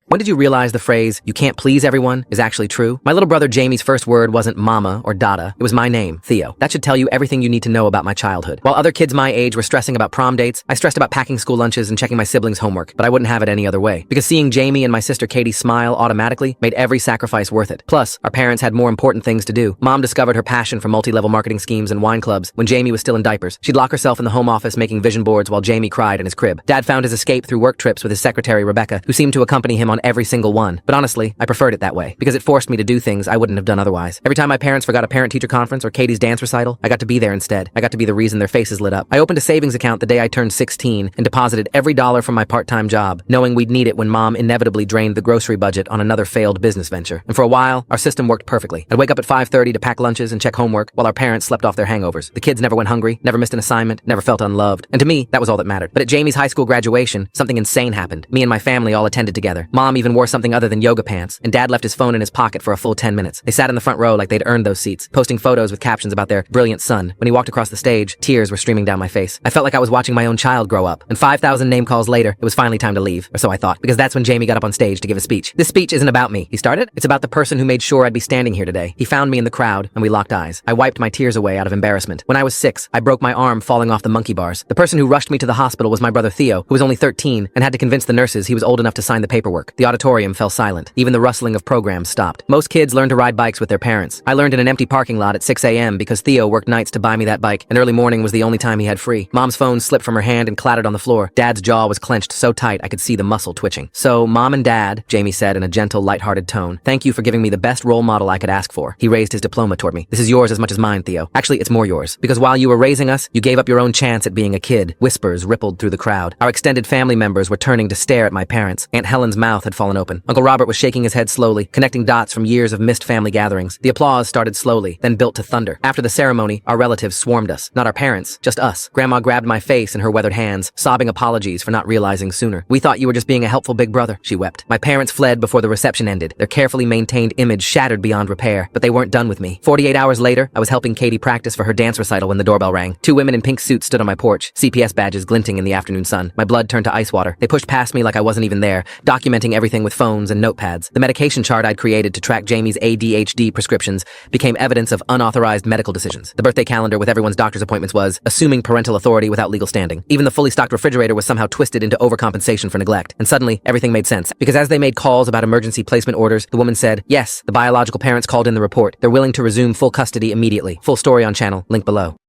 When did you realize the phrase, "you can't please everyone," is actually true? My little brother Jamie's first word wasn't mama or dada. It was my name, Theo. That should tell you everything you need to know about my childhood. While other kids my age were stressing about prom dates, I stressed about packing school lunches and checking my siblings' homework, but I wouldn't have it any other way. Because seeing Jamie and my sister Katie smile automatically made every sacrifice worth it. Plus, our parents had more important things to do. Mom discovered her passion for multi-level marketing schemes and wine clubs when Jamie was still in diapers. She'd lock herself in the home office making vision boards while Jamie cried in his crib. Dad found his escape through work trips with his secretary Rebecca, who seemed to accompany him on every single one. But honestly, I preferred it that way, because it forced me to do things I wouldn't have done otherwise. Every time my parents forgot a parent-teacher conference or Katie's dance recital, I got to be there instead. I got to be the reason their faces lit up. I opened a savings account the day I turned 16 and deposited every dollar from my part-time job, knowing we'd need it when Mom inevitably drained the grocery budget on another failed business venture. And for a while, our system worked perfectly. I'd wake up at 5:30 to pack lunches and check homework while our parents slept off their hangovers. The kids never went hungry, never missed an assignment, never felt unloved. And to me, that was all that mattered. But at Jamie's high school graduation, something insane happened. Me and my family all attended together. Mom even wore something other than yoga pants, and Dad left his phone in his pocket for a full 10 minutes. They sat in the front row like they'd earned those seats, posting photos with captions about their brilliant son. When he walked across the stage, tears were streaming down my face. I felt like I was watching my own child grow up. And 5,000 name calls later, it was finally time to leave, or so I thought, because that's when Jamie got up on stage to give a speech. This speech isn't about me, he started. It's about the person who made sure I'd be standing here today. He found me in the crowd, and we locked eyes. I wiped my tears away out of embarrassment. When I was 6, I broke my arm falling off the monkey bars. The person who rushed me to the hospital was my brother Theo, who was only 13 and had to convince the nurses he was old enough to sign the paperwork. The auditorium fell silent. Even the rustling of programs stopped. Most kids learn to ride bikes with their parents. I learned in an empty parking lot at 6 a.m. because Theo worked nights to buy me that bike, and early morning was the only time he had free. Mom's phone slipped from her hand and clattered on the floor. Dad's jaw was clenched so tight I could see the muscle twitching. "So, Mom and Dad," Jamie said in a gentle, lighthearted tone, "thank you for giving me the best role model I could ask for." He raised his diploma toward me. "This is yours as much as mine, Theo. Actually, it's more yours. Because while you were raising us, you gave up your own chance at being a kid." Whispers rippled through the crowd. Our extended family members were turning to stare at my parents. Aunt Helen's mouth had fallen open. Uncle Robert was shaking his head slowly, connecting dots from years of missed family gatherings. The applause started slowly, then built to thunder. After the ceremony, our relatives swarmed us. Not our parents, just us. Grandma grabbed my face in her weathered hands, sobbing apologies for not realizing sooner. "We thought you were just being a helpful big brother," she wept. My parents fled before the reception ended, their carefully maintained image shattered beyond repair. But they weren't done with me. 48 hours later, I was helping Katie practice for her dance recital when the doorbell rang. 2 women in pink suits stood on my porch, CPS badges glinting in the afternoon sun. My blood turned to ice water. They pushed past me like I wasn't even there, documenting everything with phones and notepads. The medication chart I'd created to track Jamie's ADHD prescriptions became evidence of unauthorized medical decisions. The birthday calendar with everyone's doctor's appointments was assuming parental authority without legal standing. Even the fully stocked refrigerator was somehow twisted into overcompensation for neglect. And suddenly, everything made sense. Because as they made calls about emergency placement orders, the woman said, "Yes, the biological parents called in the report. They're willing to resume full custody immediately." Full story on channel, link below.